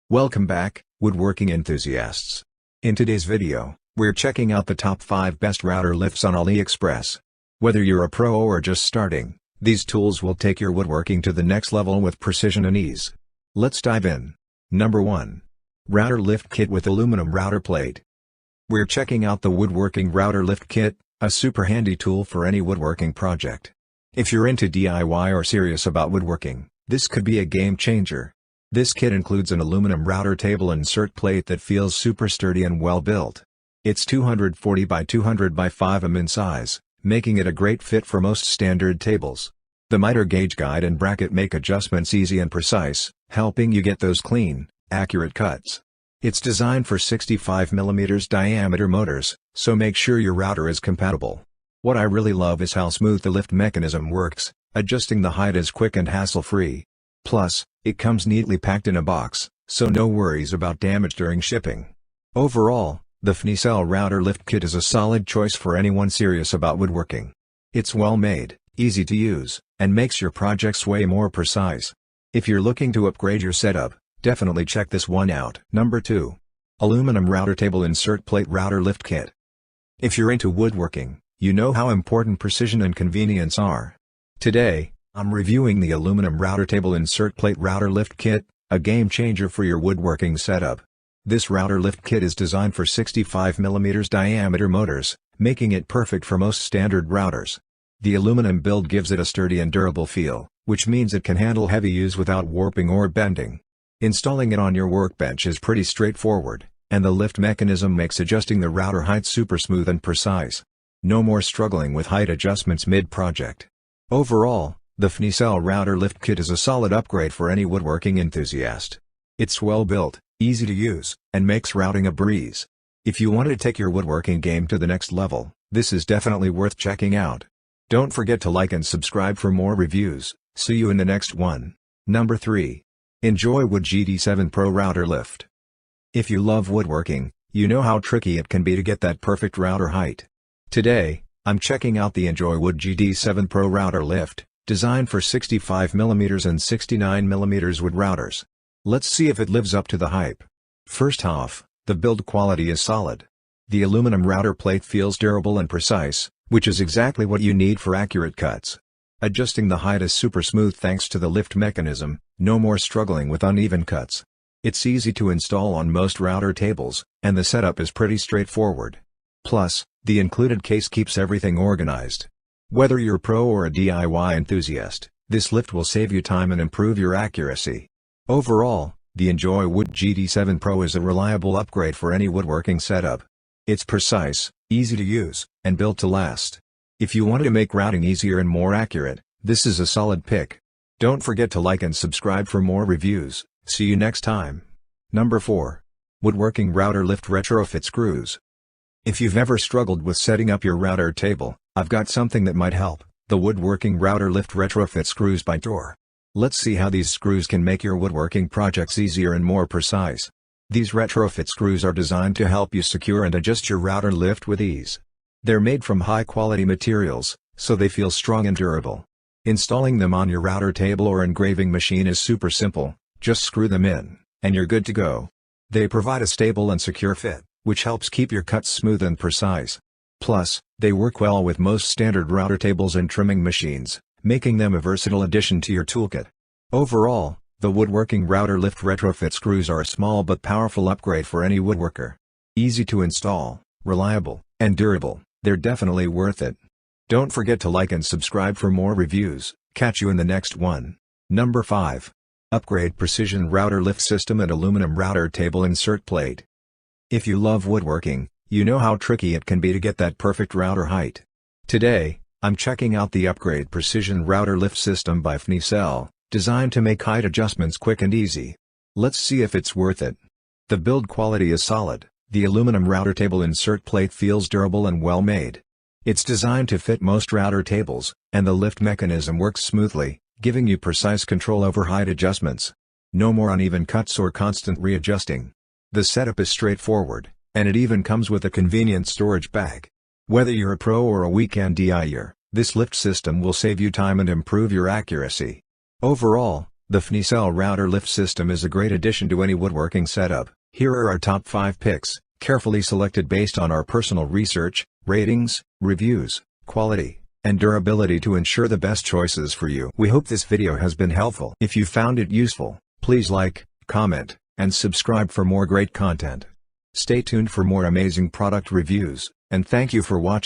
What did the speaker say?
Welcome back, woodworking enthusiasts. In today's video, we're checking out the top 5 best router lifts on AliExpress. Whether you're a pro or just starting, these tools will take your woodworking to the next level with precision and ease. Let's dive in. Number 1. Router Lift Kit with Aluminum Router Plate. We're checking out the Woodworking Router Lift Kit, a super handy tool for any woodworking project. If you're into DIY or serious about woodworking, this could be a game changer. This kit includes an aluminum router table insert plate that feels super sturdy and well built. It's 240 by 200 by 5 mm in size, making it a great fit for most standard tables. The miter gauge guide and bracket make adjustments easy and precise, helping you get those clean, accurate cuts. It's designed for 65 mm diameter motors, so make sure your router is compatible. What I really love is how smooth the lift mechanism works, adjusting the height is quick and hassle-free. Plus, it comes neatly packed in a box, so no worries about damage during shipping. Overall, the Fnicell Router Lift Kit is a solid choice for anyone serious about woodworking. It's well made, easy to use, and makes your projects way more precise. If you're looking to upgrade your setup, definitely check this one out. Number 2. Aluminum Router Table Insert Plate Router Lift Kit. If you're into woodworking, you know how important precision and convenience are. Today, I'm reviewing the Aluminum Router Table Insert Plate Router Lift Kit, a game changer for your woodworking setup. This router lift kit is designed for 65 mm diameter motors, making it perfect for most standard routers. The aluminum build gives it a sturdy and durable feel, which means it can handle heavy use without warping or bending. Installing it on your workbench is pretty straightforward, and the lift mechanism makes adjusting the router height super smooth and precise. No more struggling with height adjustments mid-project. Overall, the Fnicell Router Lift Kit is a solid upgrade for any woodworking enthusiast. It's well built, easy to use, and makes routing a breeze. If you want to take your woodworking game to the next level, this is definitely worth checking out. Don't forget to like and subscribe for more reviews. See you in the next one. Number 3. ENJOYWOOD GD7 Pro Router Lift. If you love woodworking, you know how tricky it can be to get that perfect router height. Today, I'm checking out the ENJOYWOOD GD7 Pro Router Lift, designed for 65 mm and 69 mm wood routers. Let's see if it lives up to the hype. First off, the build quality is solid. The aluminum router plate feels durable and precise, which is exactly what you need for accurate cuts. Adjusting the height is super smooth thanks to the lift mechanism, no more struggling with uneven cuts. It's easy to install on most router tables, and the setup is pretty straightforward. Plus, the included case keeps everything organized. Whether you're a pro or a DIY enthusiast, this lift will save you time and improve your accuracy. Overall, the ENJOYWOOD GD7 Pro is a reliable upgrade for any woodworking setup. It's precise, easy to use, and built to last. If you want to make routing easier and more accurate, this is a solid pick. Don't forget to like and subscribe for more reviews. See you next time. Number 4. Woodworking Router Lift Retrofit Screws. If you've ever struggled with setting up your router table, I've got something that might help: the Woodworking Router Lift Retrofit Screws by Tor. Let's see how these screws can make your woodworking projects easier and more precise. These retrofit screws are designed to help you secure and adjust your router lift with ease. They're made from high-quality materials, so they feel strong and durable. Installing them on your router table or engraving machine is super simple. Just screw them in, and you're good to go. They provide a stable and secure fit, which helps keep your cuts smooth and precise. Plus, they work well with most standard router tables and trimming machines, making them a versatile addition to your toolkit. Overall, the Woodworking Router Lift Retrofit Screws are a small but powerful upgrade for any woodworker. Easy to install, reliable, and durable, they're definitely worth it. Don't forget to like and subscribe for more reviews. Catch you in the next one. Number 5. Upgrade Precision Router Lift System and Aluminum Router Table Insert Plate. If you love woodworking, you know how tricky it can be to get that perfect router height. Today, I'm checking out the Upgrade Precision Router Lift System by Fnicell, designed to make height adjustments quick and easy. Let's see if it's worth it. The build quality is solid. The aluminum router table insert plate feels durable and well made. It's designed to fit most router tables, and the lift mechanism works smoothly, giving you precise control over height adjustments. No more uneven cuts or constant readjusting. The setup is straightforward, and it even comes with a convenient storage bag. Whether you're a pro or a weekend DIYer, this lift system will save you time and improve your accuracy. Overall, The FniCell router lift system is a great addition to any woodworking setup. Here are our top 5 picks, carefully selected based on our personal research, ratings, reviews, quality, and durability to ensure the best choices for you. We hope this video has been helpful. If you found it useful, please like, comment, and subscribe for more great content. Stay tuned for more amazing product reviews, and thank you for watching.